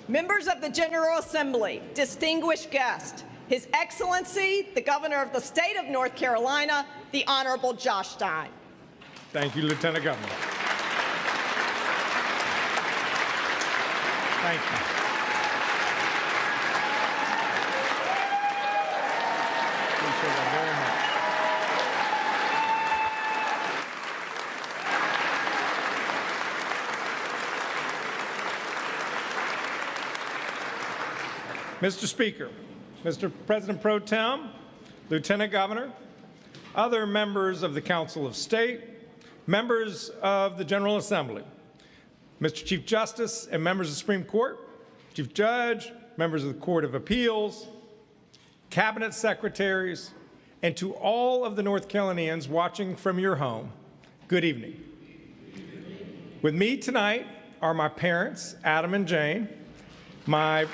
Members of the General Assembly, distinguished guests, His Excellency, the Governor of the State of North Carolina, the Honorable Josh Stein. Thank you, Lieutenant Governor. Thank you. Appreciate that very much. Mr. Speaker, Mr. President Pro Tem, Lieutenant Governor, other members of the Council of State, members of the General Assembly, Mr. Chief Justice and members of the Supreme Court, Chief Judge, members of the Court of Appeals, Cabinet Secretaries, and to all of the North Carolinians watching from your home, good evening. With me tonight are my parents, Adam and Jane, my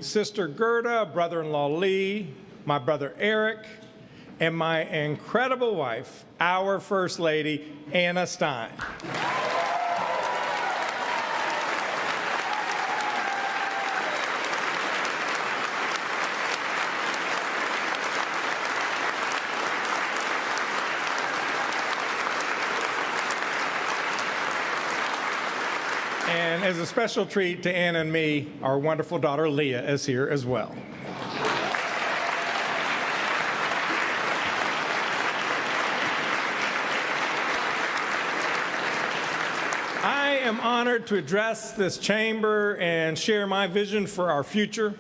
sister Gerda, brother-in-law Lee, my brother Eric, and my incredible wife, our First Lady, Anna Stein. And as a special treat to Anna and me, our wonderful daughter Leah is here as well. I am honored to address this chamber and share my vision for our future.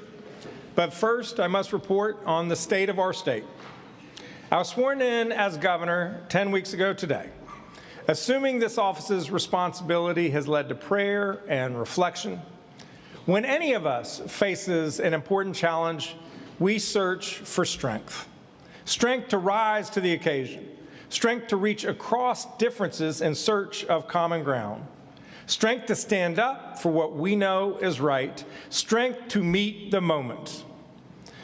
But first, I must report on the state of our state. I was sworn in as governor 10 weeks ago today. Assuming this office's responsibility has led to prayer and reflection. When any of us faces an important challenge, we search for strength. Strength to rise to the occasion. Strength to reach across differences in search of common ground. Strength to stand up for what we know is right. Strength to meet the moment.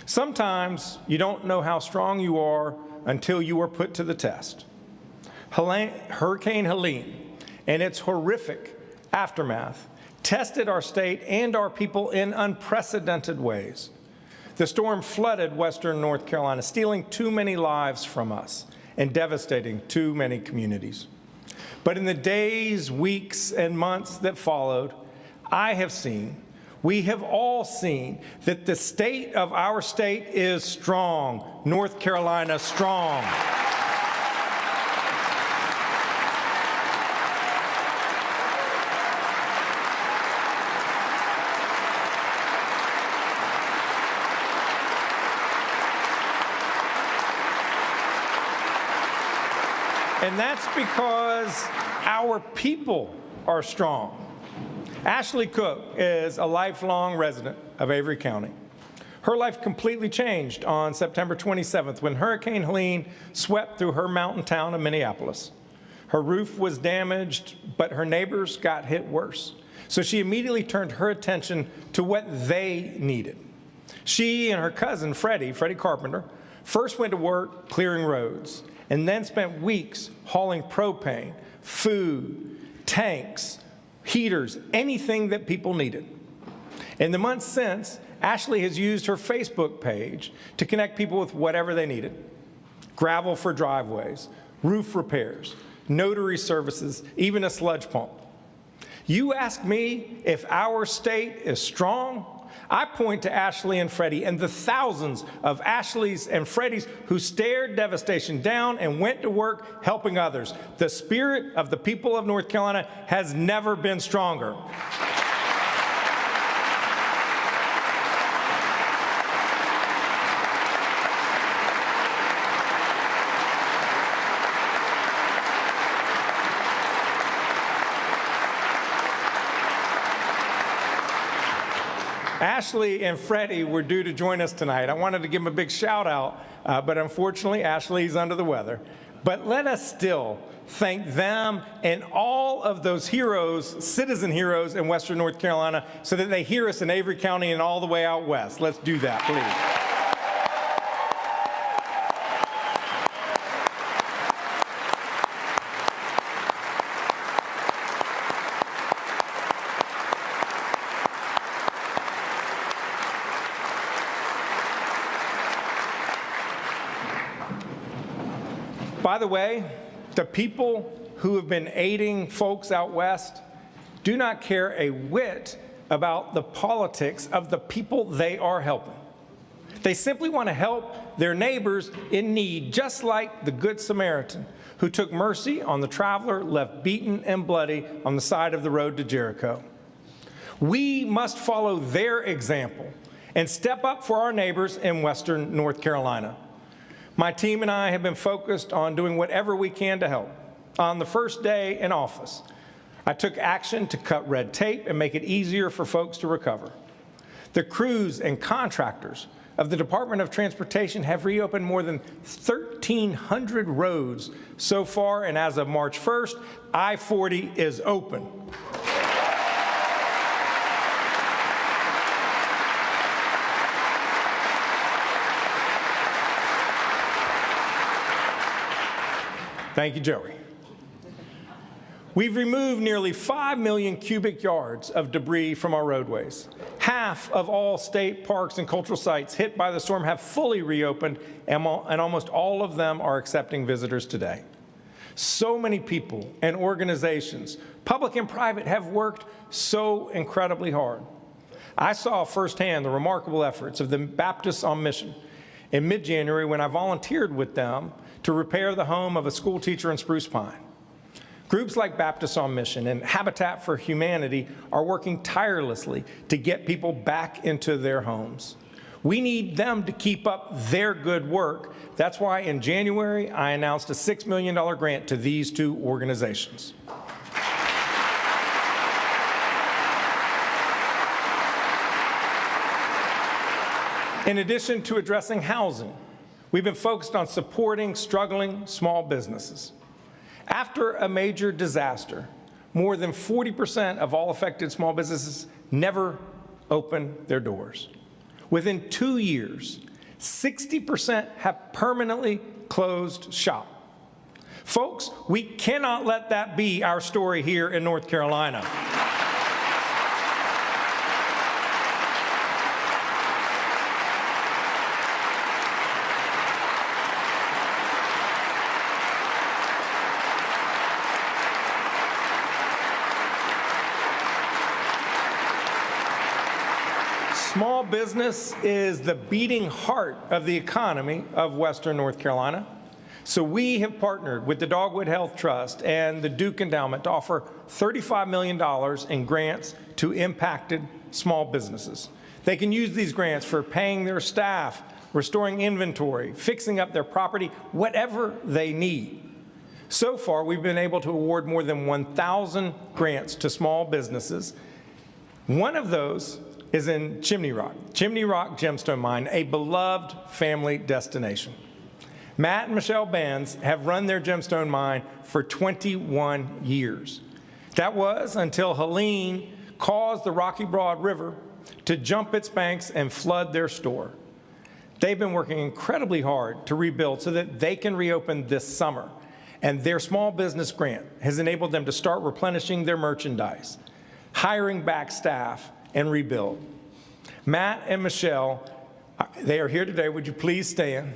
Sometimes you don't know how strong you are until you are put to the test. Hurricane Helene and its horrific aftermath tested our state and our people in unprecedented ways. The storm flooded western North Carolina, stealing too many lives from us and devastating too many communities. But in the days, weeks, and months that followed, we have all seen that the state of our state is strong, North Carolina strong. And that's because our people are strong. Ashley Cook is a lifelong resident of Avery County. Her life completely changed on September 27th when Hurricane Helene swept through her mountain town of Minneapolis. Her roof was damaged, but her neighbors got hit worse. So she immediately turned her attention to what they needed. She and her cousin, Freddie Carpenter, first went to work clearing roads, and then spent weeks hauling propane, food, tanks, heaters, anything that people needed. In the months since, Ashley has used her Facebook page to connect people with whatever they needed. Gravel for driveways, roof repairs, notary services, even a sludge pump. You ask me if our state is strong? I point to Ashley and Freddie and the thousands of Ashleys and Freddies who stared devastation down and went to work helping others. The spirit of the people of North Carolina has never been stronger. Ashley and Freddie were due to join us tonight. I wanted to give them a big shout out, but unfortunately, Ashley's under the weather. But let us still thank them and all of those heroes, citizen heroes in Western North Carolina, so that they hear us in Avery County and all the way out west. Let's do that, please. By the way, the people who have been aiding folks out west do not care a whit about the politics of the people they are helping. They simply want to help their neighbors in need, just like the Good Samaritan who took mercy on the traveler left beaten and bloody on the side of the road to Jericho. We must follow their example and step up for our neighbors in Western North Carolina. My team and I have been focused on doing whatever we can to help. On the first day in office, I took action to cut red tape and make it easier for folks to recover. The crews and contractors of the Department of Transportation have reopened more than 1,300 roads so far, and as of March 1st, I-40 is open. Thank you, Joey. We've removed nearly 5 million cubic yards of debris from our roadways. Half of all state parks and cultural sites hit by the storm have fully reopened, and almost all of them are accepting visitors today. So many people and organizations, public and private, have worked so incredibly hard. I saw firsthand the remarkable efforts of the Baptists on Mission in mid-January when I volunteered with them to repair the home of a school teacher in Spruce Pine. Groups like Baptists on Mission and Habitat for Humanity are working tirelessly to get people back into their homes. We need them to keep up their good work. That's why in January, I announced a $6 million grant to these two organizations. In addition to addressing housing, we've been focused on supporting struggling small businesses. After a major disaster, more than 40% of all affected small businesses never open their doors. Within 2 years, 60% have permanently closed shop. Folks, we cannot let that be our story here in North Carolina. Small business is the beating heart of the economy of Western North Carolina. So we have partnered with the Dogwood Health Trust and the Duke Endowment to offer $35 million in grants to impacted small businesses. They can use these grants for paying their staff, restoring inventory, fixing up their property, whatever they need. So far, we've been able to award more than 1,000 grants to small businesses. One of those is in Chimney Rock Gemstone Mine, a beloved family destination. Matt and Michelle Bands have run their gemstone mine for 21 years. That was until Helene caused the Rocky Broad River to jump its banks and flood their store. They've been working incredibly hard to rebuild so that they can reopen this summer. And their small business grant has enabled them to start replenishing their merchandise, hiring back staff, and rebuild. Matt and Michelle, they are here today. Would you please stand?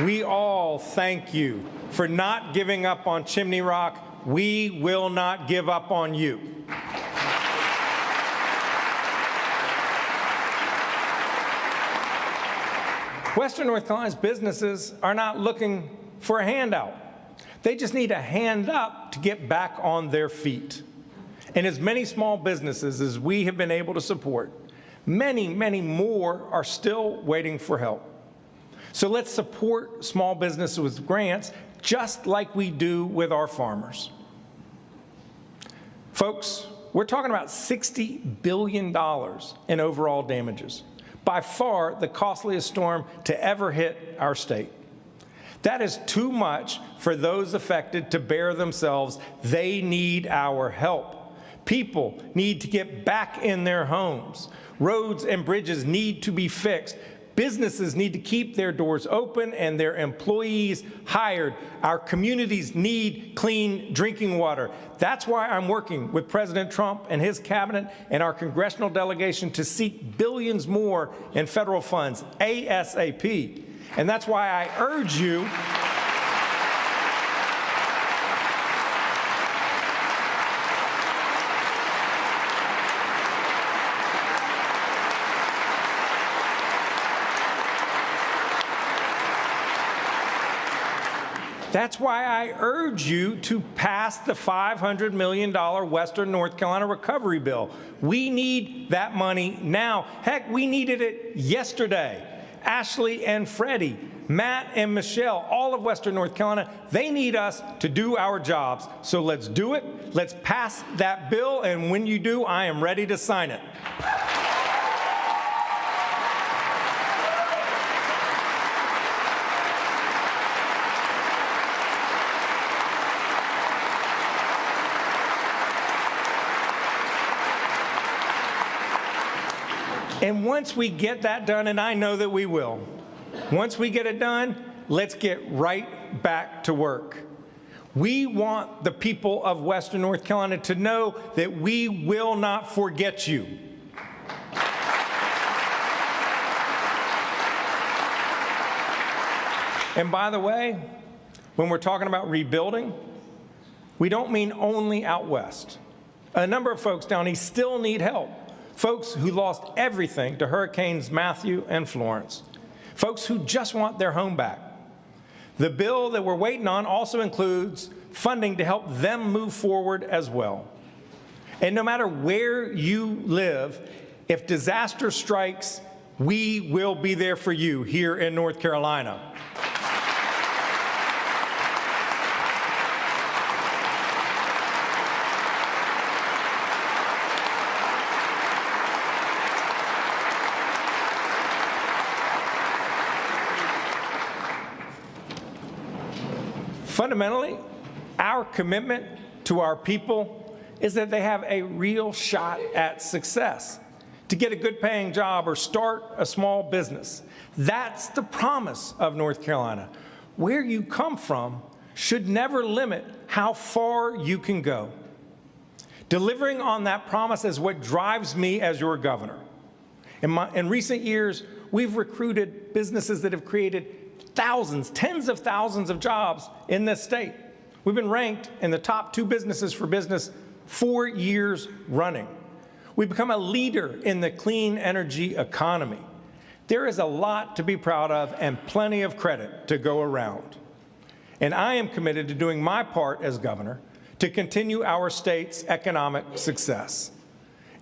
We all thank you for not giving up on Chimney Rock. We will not give up on you. Western North Carolina's businesses are not looking for a handout. They just need a hand up to get back on their feet. And as many small businesses as we have been able to support, Many, many more are still waiting for help. So let's support small businesses with grants, just like we do with our farmers. Folks, we're talking about $60 billion in overall damages, by far the costliest storm to ever hit our state. That is too much for those affected to bear themselves. They need our help. People need to get back in their homes. Roads and bridges need to be fixed. Businesses need to keep their doors open and their employees hired. Our communities need clean drinking water. That's why I'm working with President Trump and his cabinet and our congressional delegation to seek billions more in federal funds, ASAP. And that's why I urge you to pass the $500 million Western North Carolina recovery bill. We need that money now. Heck, we needed it yesterday. Ashley and Freddie, Matt and Michelle, all of Western North Carolina, they need us to do our jobs. So let's do it. Let's pass that bill. And when you do, I am ready to sign it. And once we get that done, and I know that we will, once we get it done, let's get right back to work. We want the people of Western North Carolina to know that we will not forget you. And by the way, when we're talking about rebuilding, we don't mean only out west. A number of folks down east still need help. Folks who lost everything to Hurricanes Matthew and Florence. Folks who just want their home back. The bill that we're waiting on also includes funding to help them move forward as well. And no matter where you live, if disaster strikes, we will be there for you here in North Carolina. Fundamentally, our commitment to our people is that they have a real shot at success, to get a good-paying job or start a small business. That's the promise of North Carolina. Where you come from should never limit how far you can go. Delivering on that promise is what drives me as your governor. In recent years, we've recruited businesses that have created thousands, tens of thousands of jobs in this state. We've been ranked in the top 2 businesses for business 4 years running. We've become a leader in the clean energy economy. There is a lot to be proud of and plenty of credit to go around. And I am committed to doing my part as governor to continue our state's economic success.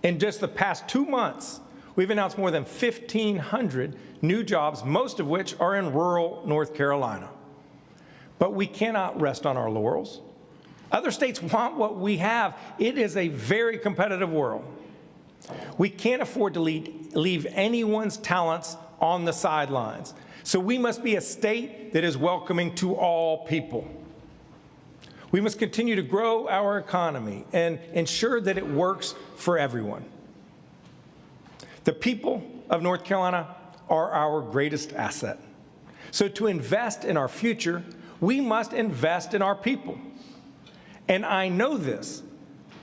In just the past 2 months, we've announced more than 1,500 new jobs, most of which are in rural North Carolina. But we cannot rest on our laurels. Other states want what we have. It is a very competitive world. We can't afford to leave anyone's talents on the sidelines. So we must be a state that is welcoming to all people. We must continue to grow our economy and ensure that it works for everyone. The people of North Carolina are our greatest asset. So to invest in our future, we must invest in our people. And I know this.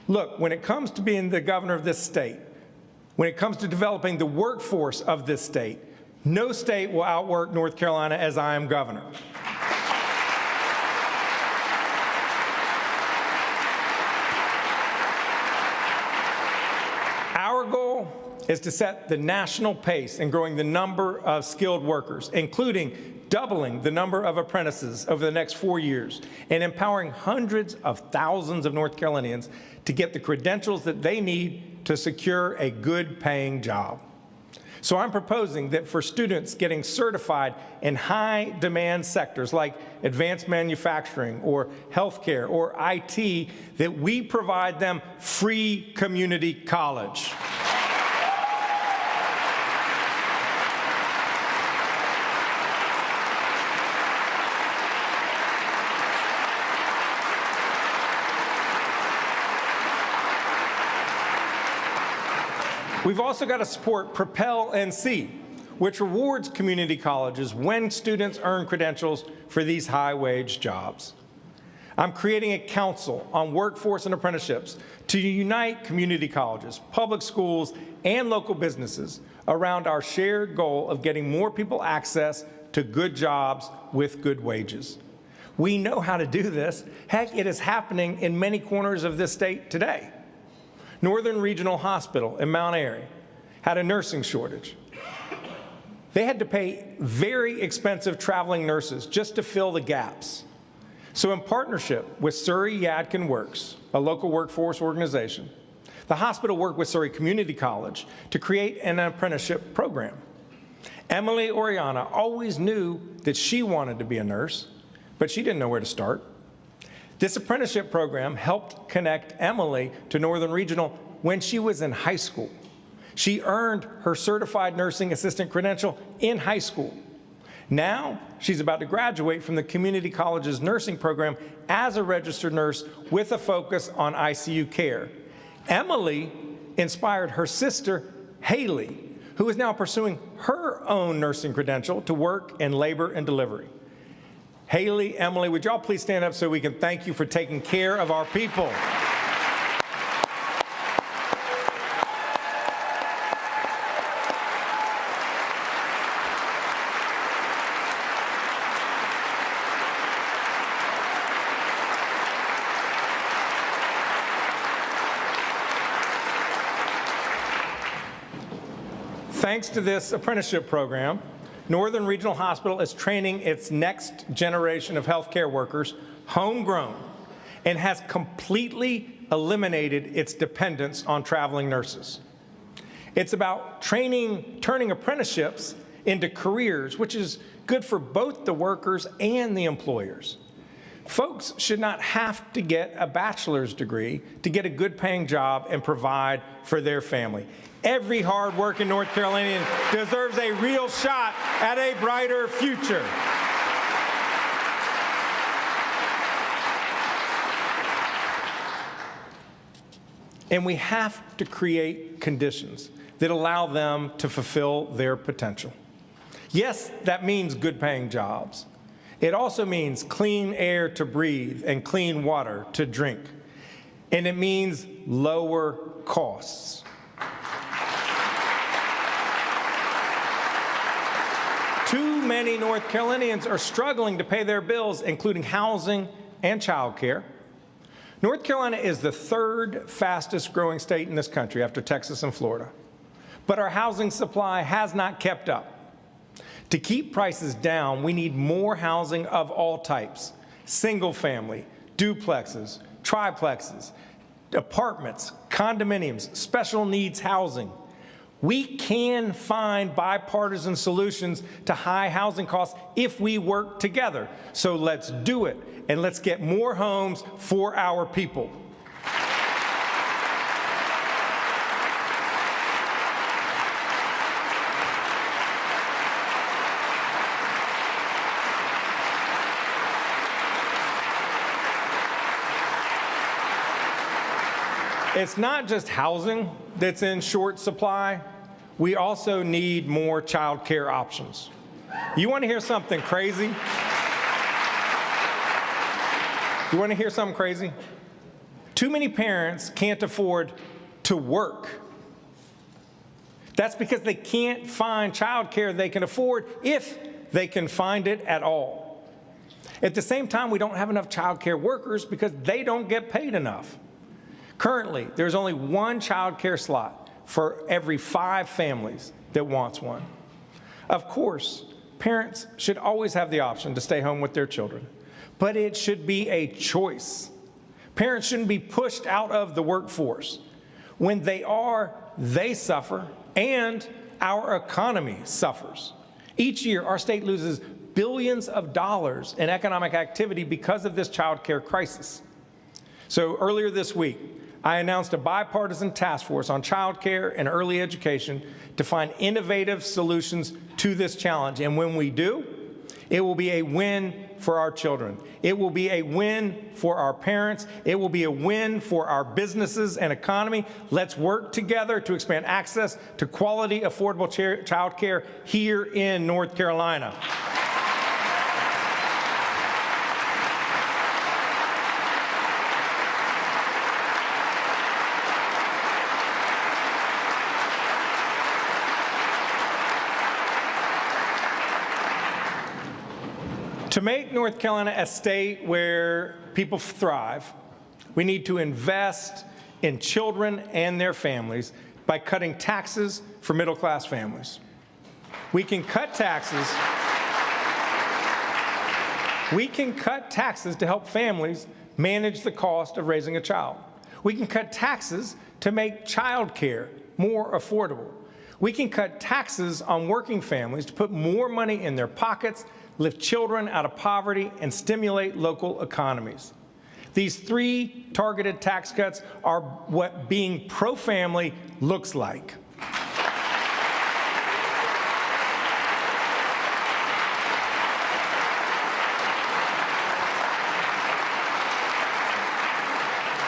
Look, when it comes to being the governor of this state, when it comes to developing the workforce of this state, no state will outwork North Carolina as I am governor. Our goal is to set the national pace in growing the number of skilled workers, including doubling the number of apprentices over the next 4 years, and empowering hundreds of thousands of North Carolinians to get the credentials that they need to secure a good-paying job. So I'm proposing that for students getting certified in high-demand sectors like advanced manufacturing or healthcare or IT, that we provide them free community college. We've also got to support Propel NC, which rewards community colleges when students earn credentials for these high-wage jobs. I'm creating a council on workforce and apprenticeships to unite community colleges, public schools, and local businesses around our shared goal of getting more people access to good jobs with good wages. We know how to do this. Heck, it is happening in many corners of this state today. Northern Regional Hospital in Mount Airy had a nursing shortage. They had to pay very expensive traveling nurses just to fill the gaps. So in partnership with Surrey Yadkin Works, a local workforce organization, the hospital worked with Surrey Community College to create an apprenticeship program. Emily Oriana always knew that she wanted to be a nurse, but she didn't know where to start. This apprenticeship program helped connect Emily to Northern Regional when she was in high school. She earned her certified nursing assistant credential in high school. Now, she's about to graduate from the community college's nursing program as a registered nurse with a focus on ICU care. Emily inspired her sister, Helene, who is now pursuing her own nursing credential to work in labor and delivery. Haley, Emily, would y'all please stand up so we can thank you for taking care of our people? Thanks to this apprenticeship program, Northern Regional Hospital is training its next generation of healthcare workers homegrown and has completely eliminated its dependence on traveling nurses. It's about turning apprenticeships into careers, which is good for both the workers and the employers. Folks should not have to get a bachelor's degree to get a good-paying job and provide for their family. Every hard-working North Carolinian deserves a real shot at a brighter future. And we have to create conditions that allow them to fulfill their potential. Yes, that means good-paying jobs. It also means clean air to breathe and clean water to drink. And it means lower costs. Too many North Carolinians are struggling to pay their bills, including housing and child care. North Carolina is the third fastest growing state in this country after Texas and Florida. But our housing supply has not kept up. To keep prices down, we need more housing of all types: single family, duplexes, triplexes, apartments, condominiums, special needs housing. We can find bipartisan solutions to high housing costs if we work together. So let's do it, and let's get more homes for our people. It's not just housing that's in short supply. We also need more child care options. You want to hear something crazy? You want to hear something crazy? Too many parents can't afford to work. That's because they can't find child care they can afford, if they can find it at all. At the same time, we don't have enough child care workers because they don't get paid enough. Currently, there's only one child care slot for every 5 families that wants one. Of course, parents should always have the option to stay home with their children, but it should be a choice. Parents shouldn't be pushed out of the workforce. When they are, they suffer, and our economy suffers. Each year, our state loses billions of dollars in economic activity because of this child care crisis. So earlier this week, I announced a bipartisan task force on child care and early education to find innovative solutions to this challenge. And when we do, it will be a win for our children. It will be a win for our parents. It will be a win for our businesses and economy. Let's work together to expand access to quality, affordable child care here in North Carolina. To make North Carolina a state where people thrive, we need to invest in children and their families by cutting taxes for middle-class families. We can cut taxes. We can cut taxes to help families manage the cost of raising a child. We can cut taxes to make child care more affordable. We can cut taxes on working families to put more money in their pockets, lift children out of poverty, and stimulate local economies. These three targeted tax cuts are what being pro-family looks like.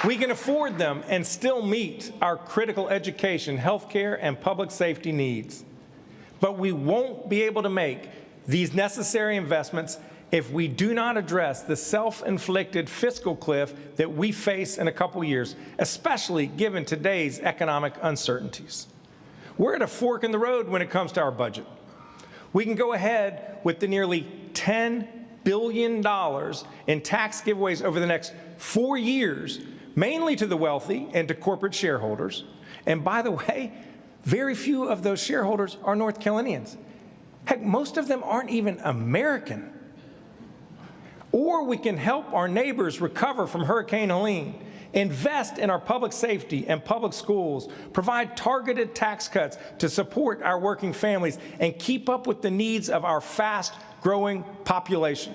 We can afford them and still meet our critical education, healthcare, and public safety needs. But we won't be able to make these necessary investments if we do not address the self-inflicted fiscal cliff that we face in a couple years, especially given today's economic uncertainties. We're at a fork in the road when it comes to our budget. We can go ahead with the nearly $10 billion in tax giveaways over the next 4 years, mainly to the wealthy and to corporate shareholders. And by the way, very few of those shareholders are North Carolinians. Heck, most of them aren't even American. Or we can help our neighbors recover from Hurricane Helene, invest in our public safety and public schools, provide targeted tax cuts to support our working families, and keep up with the needs of our fast-growing population.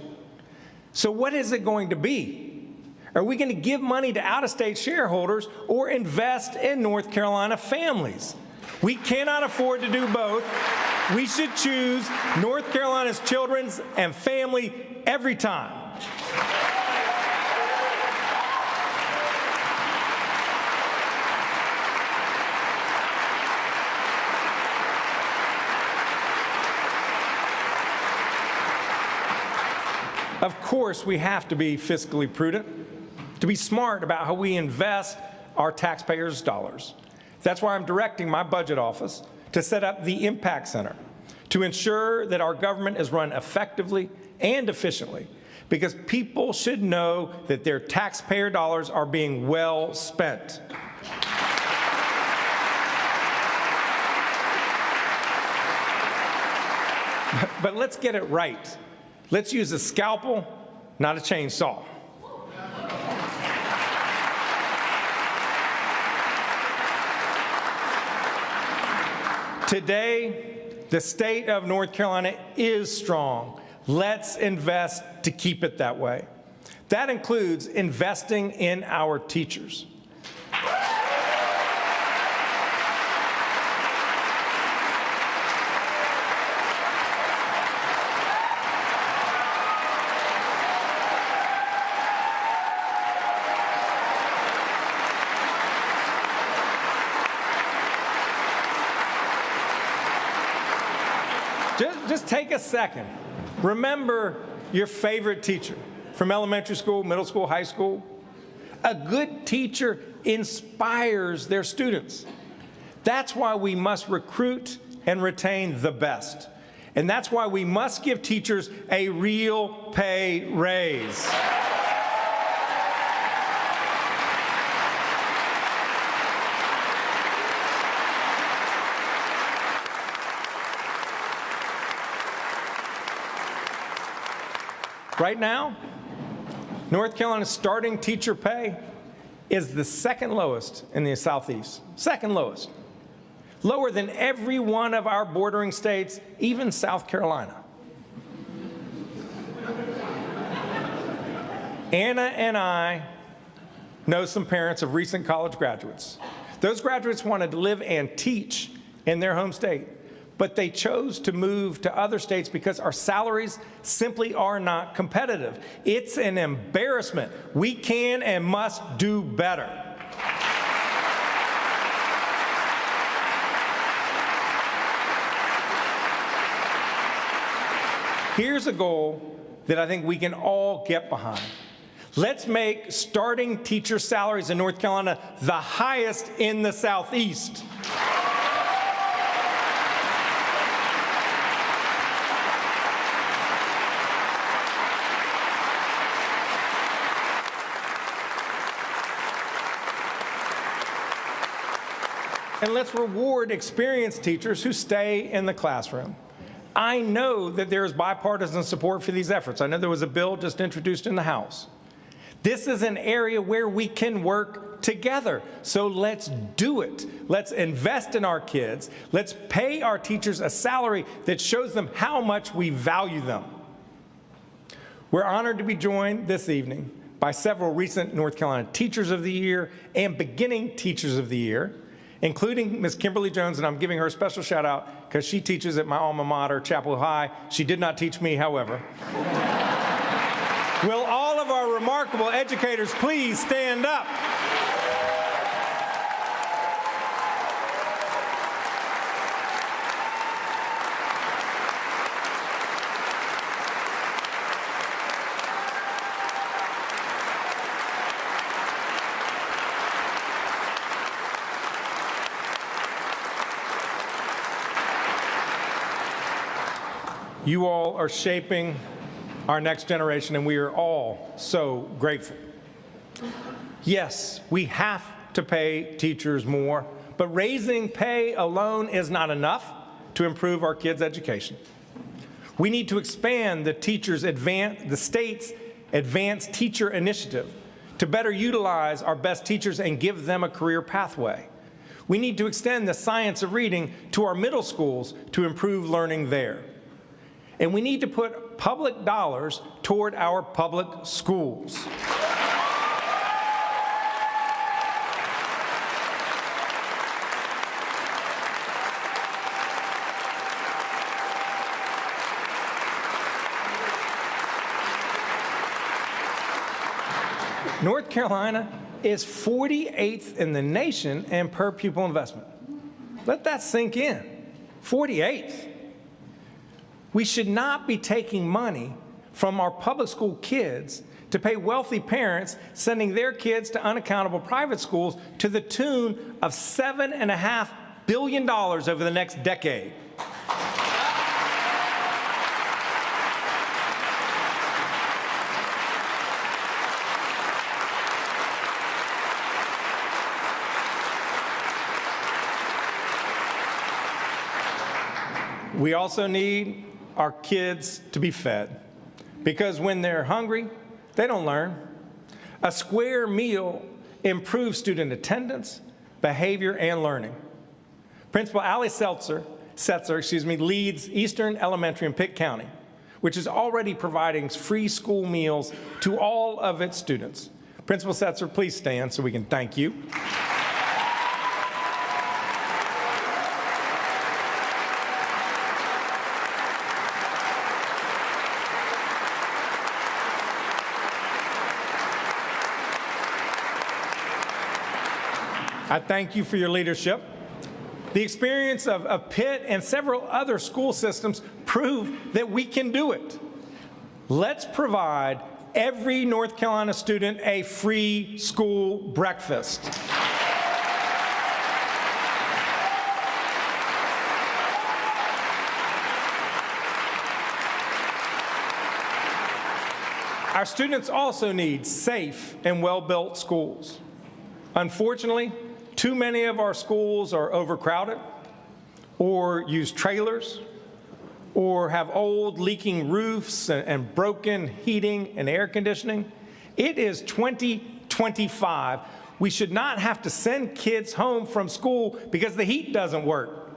So what is it going to be? Are we going to give money to out-of-state shareholders or invest in North Carolina families? We cannot afford to do both. We should choose North Carolina's children and family every time. Of course, we have to be fiscally prudent, to be smart about how we invest our taxpayers' dollars. That's why I'm directing my budget office to set up the Impact Center to ensure that our government is run effectively and efficiently, because people should know that their taxpayer dollars are being well spent. But let's get it right. Let's use a scalpel, not a chainsaw. Today, the state of North Carolina is strong. Let's invest to keep it that way. That includes investing in our teachers. Just take a second. Remember your favorite teacher from elementary school, middle school, high school. A good teacher inspires their students. That's why we must recruit and retain the best. And that's why we must give teachers a real pay raise. Right now, North Carolina's starting teacher pay is the second lowest in the Southeast, second lowest. lower than every one of our bordering states, even South Carolina. Anna and I know some parents of recent college graduates. Those graduates wanted to live and teach in their home state, but they chose to move to other states because our salaries simply are not competitive. It's an embarrassment. We can and must do better. Here's a goal that I think we can all get behind. Let's make starting teacher salaries in North Carolina the highest in the Southeast. And let's reward experienced teachers who stay in the classroom. I know that there is bipartisan support for these efforts. I know there was a bill just introduced in the House. This is an area where we can work together. So let's do it. Let's invest in our kids. Let's pay our teachers a salary that shows them how much we value them. We're honored to be joined this evening by several recent North Carolina Teachers of the Year and Beginning Teachers of the Year, including Ms. Kimberly Jones, and I'm giving her a special shout out because she teaches at my alma mater, Chapel High. She did not teach me, however. Will all of our remarkable educators please stand up? You all are shaping our next generation, and we are all so grateful. Yes, we have to pay teachers more, but raising pay alone is not enough to improve our kids' education. We need to expand the state's Advanced Teacher Initiative to better utilize our best teachers and give them a career pathway. We need to extend the science of reading to our middle schools to improve learning there. And we need to put public dollars toward our public schools. North Carolina is 48th in the nation in per pupil investment. Let that sink in. 48th. We should not be taking money from our public school kids to pay wealthy parents sending their kids to unaccountable private schools to the tune of $7.5 billion over the next decade. We also need our kids to be fed, because when they're hungry, they don't learn. A square meal improves student attendance, behavior, and learning. Principal Allie Setzer leads Eastern Elementary in Pitt County, which is already providing free school meals to all of its students. Principal Setzer, please stand so we can thank you. I thank you for your leadership. The experience of Pitt and several other school systems prove that we can do it. Let's provide every North Carolina student a free school breakfast. Our students also need safe and well-built schools. Unfortunately, too many of our schools are overcrowded, or use trailers, or have old leaking roofs and broken heating and air conditioning. It is 2025. We should not have to send kids home from school because the heat doesn't work.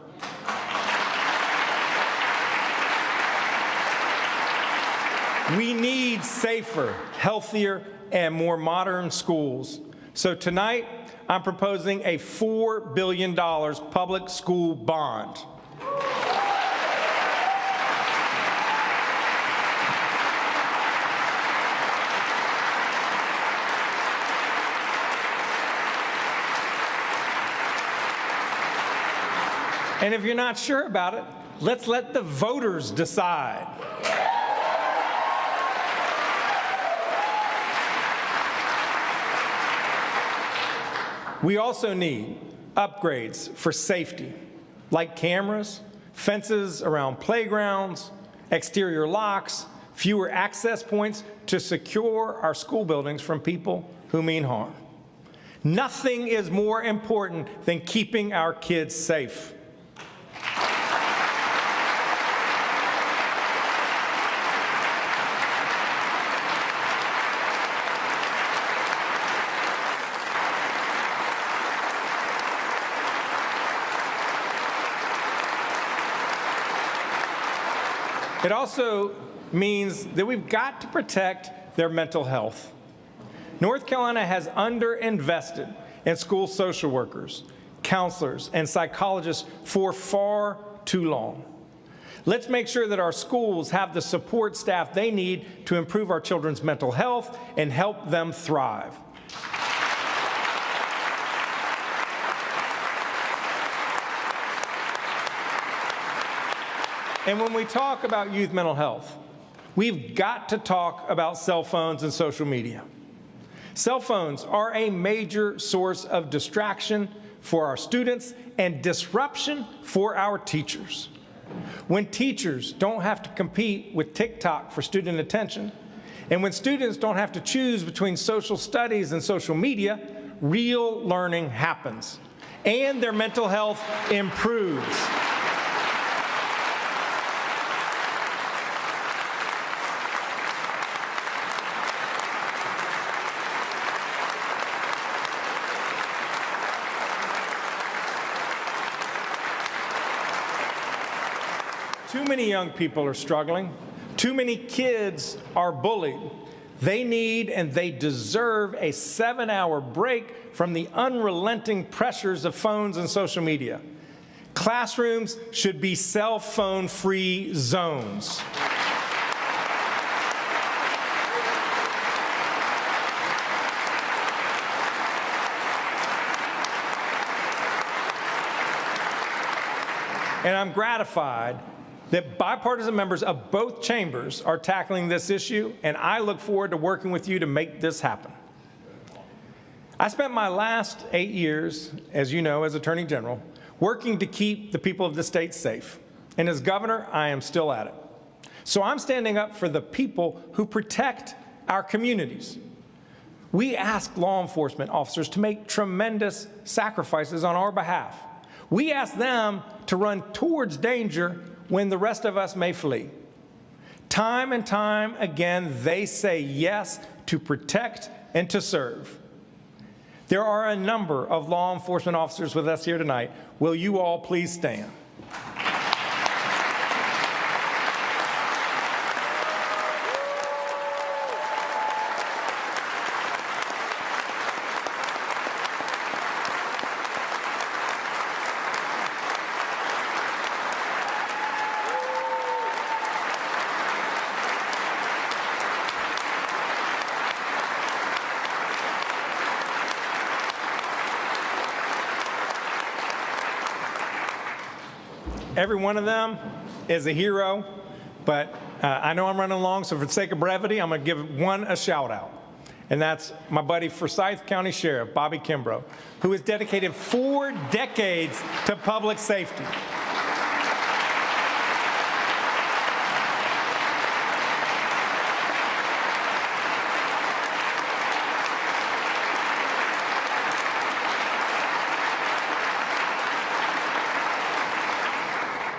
We need safer, healthier, and more modern schools. So tonight, I'm proposing a $4 billion public school bond. And if you're not sure about it, let's let the voters decide. We also need upgrades for safety, like cameras, fences around playgrounds, exterior locks, fewer access points to secure our school buildings from people who mean harm. Nothing is more important than keeping our kids safe. It also means that we've got to protect their mental health. North Carolina has underinvested in school social workers, counselors, and psychologists for far too long. Let's make sure that our schools have the support staff they need to improve our children's mental health and help them thrive. And when we talk about youth mental health, we've got to talk about cell phones and social media. Cell phones are a major source of distraction for our students and disruption for our teachers. When teachers don't have to compete with TikTok for student attention, and when students don't have to choose between social studies and social media, real learning happens, and their mental health improves. Too many young people are struggling. Too many kids are bullied. They need and they deserve a 7-hour break from the unrelenting pressures of phones and social media. Classrooms should be cell phone-free zones. And I'm gratified that bipartisan members of both chambers are tackling this issue, and I look forward to working with you to make this happen. I spent my last 8 years, as you know, as Attorney General, working to keep the people of the state safe. And as governor, I am still at it. So I'm standing up for the people who protect our communities. We ask law enforcement officers to make tremendous sacrifices on our behalf. We ask them to run towards danger when the rest of us may flee. Time and time again, they say yes to protect and to serve. There are a number of law enforcement officers with us here tonight. Will you all please stand? Every one of them is a hero, but I know I'm running along, so for the sake of brevity, I'm going to give one a shout out. And that's my buddy Forsyth County Sheriff, Bobby Kimbrough, who has dedicated 4 decades to public safety.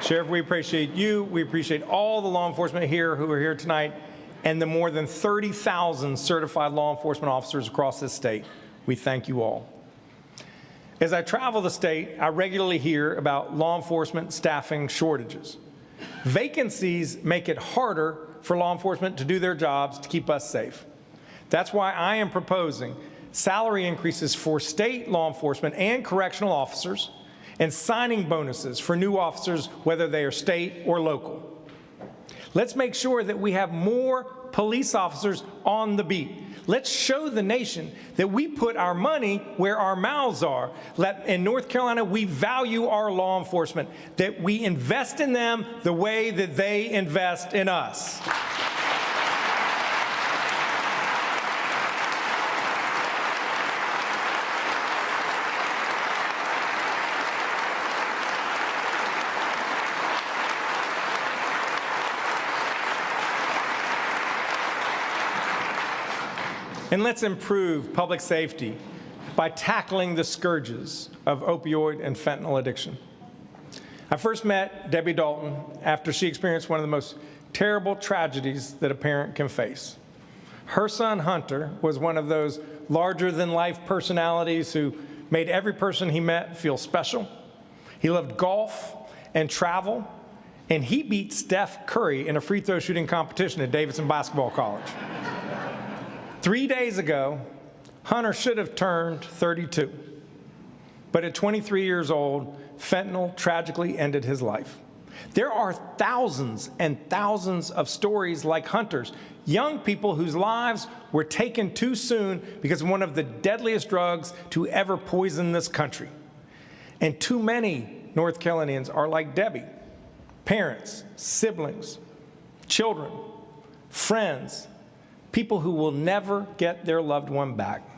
Sheriff, we appreciate you. We appreciate all the law enforcement here who are here tonight and the more than 30,000 certified law enforcement officers across this state. We thank you all. As I travel the state, I regularly hear about law enforcement staffing shortages. Vacancies make it harder for law enforcement to do their jobs to keep us safe. That's why I am proposing salary increases for state law enforcement and correctional officers and signing bonuses for new officers, whether they are state or local. Let's make sure that we have more police officers on the beat. Let's show the nation that we put our money where our mouths are. In North Carolina, we value our law enforcement, that we invest in them the way that they invest in us. And let's improve public safety by tackling the scourges of opioid and fentanyl addiction. I first met Debbie Dalton after she experienced one of the most terrible tragedies that a parent can face. Her son, Hunter, was one of those larger-than-life personalities who made every person he met feel special. He loved golf and travel, and he beat Steph Curry in a free throw shooting competition at Davidson Basketball College. 3 days ago, Hunter should have turned 32. But at 23 years old, fentanyl tragically ended his life. There are thousands and thousands of stories like Hunter's, young people whose lives were taken too soon because of one of the deadliest drugs to ever poison this country. And too many North Carolinians are like Debbie, parents, siblings, children, friends, people who will never get their loved one back.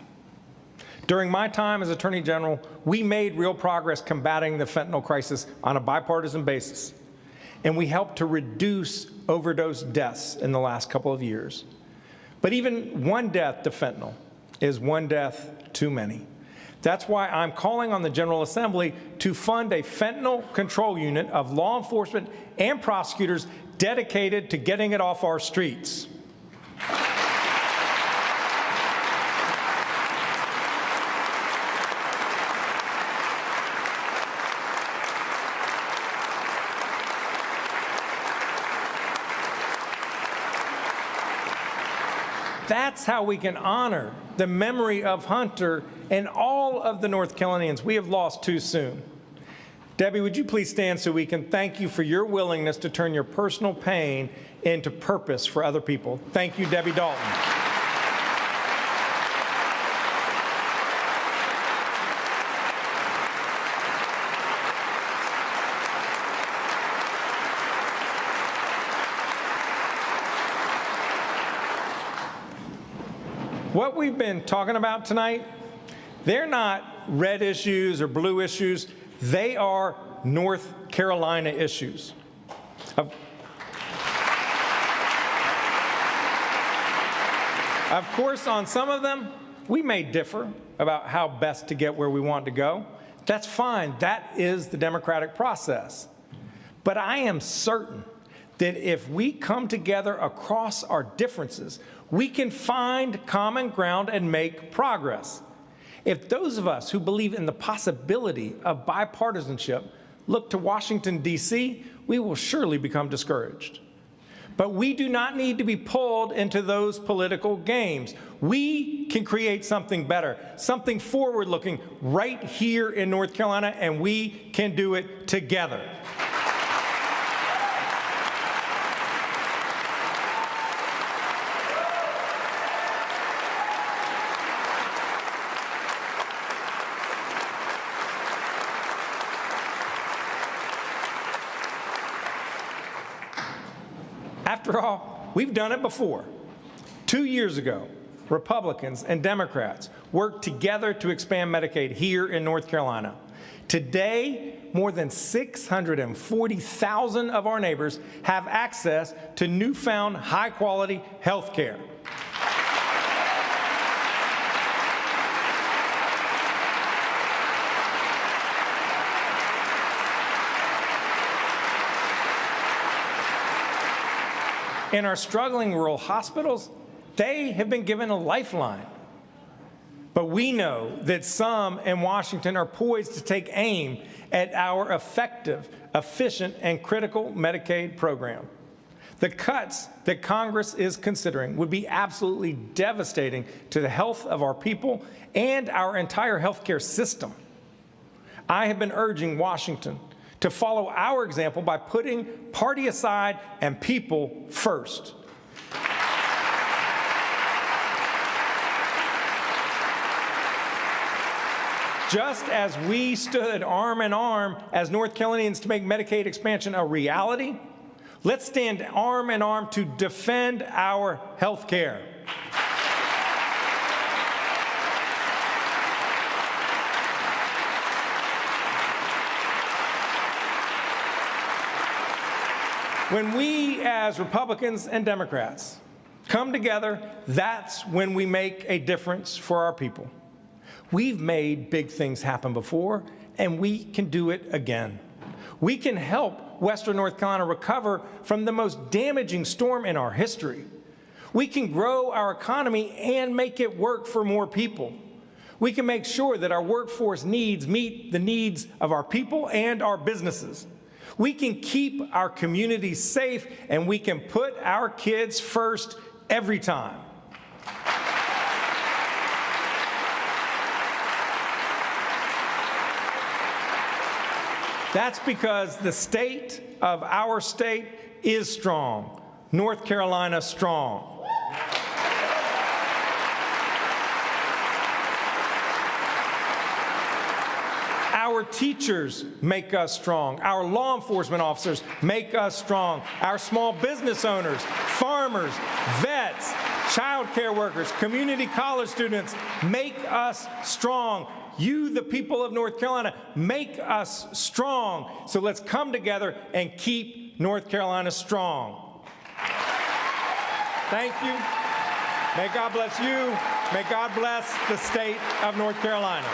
During my time as Attorney General, we made real progress combating the fentanyl crisis on a bipartisan basis, and we helped to reduce overdose deaths in the last couple of years. But even one death to fentanyl is one death too many. That's why I'm calling on the General Assembly to fund a fentanyl control unit of law enforcement and prosecutors dedicated to getting it off our streets. That's how we can honor the memory of Hunter and all of the North Carolinians we have lost too soon. Debbie, would you please stand so we can thank you for your willingness to turn your personal pain into purpose for other people. Thank you, Debbie Dalton. What we've been talking about tonight, they're not red issues or blue issues. They are North Carolina issues. Of course, on some of them, we may differ about how best to get where we want to go. That's fine. That is the democratic process. But I am certain that if we come together across our differences, we can find common ground and make progress. If those of us who believe in the possibility of bipartisanship look to Washington, D.C., we will surely become discouraged. But we do not need to be pulled into those political games. We can create something better, something forward-looking right here in North Carolina, and we can do it together. After all, we've done it before. 2 years ago, Republicans and Democrats worked together to expand Medicaid here in North Carolina. Today, more than 640,000 of our neighbors have access to newfound high-quality health care. In our struggling rural hospitals, they have been given a lifeline. But we know that some in Washington are poised to take aim at our effective, efficient, and critical Medicaid program. The cuts that Congress is considering would be absolutely devastating to the health of our people and our entire healthcare system. I have been urging Washington to follow our example by putting party aside and people first. Just as we stood arm in arm as North Carolinians to make Medicaid expansion a reality, let's stand arm in arm to defend our health care. When we, as Republicans and Democrats, come together, that's when we make a difference for our people. We've made big things happen before, and we can do it again. We can help Western North Carolina recover from the most damaging storm in our history. We can grow our economy and make it work for more people. We can make sure that our workforce needs meet the needs of our people and our businesses. We can keep our communities safe, and we can put our kids first every time. That's because the state of our state is strong. North Carolina strong. Our teachers make us strong. Our law enforcement officers make us strong. Our small business owners, farmers, vets, child care workers, community college students make us strong. You, the people of North Carolina, make us strong. So let's come together and keep North Carolina strong. Thank you. May God bless you. May God bless the state of North Carolina.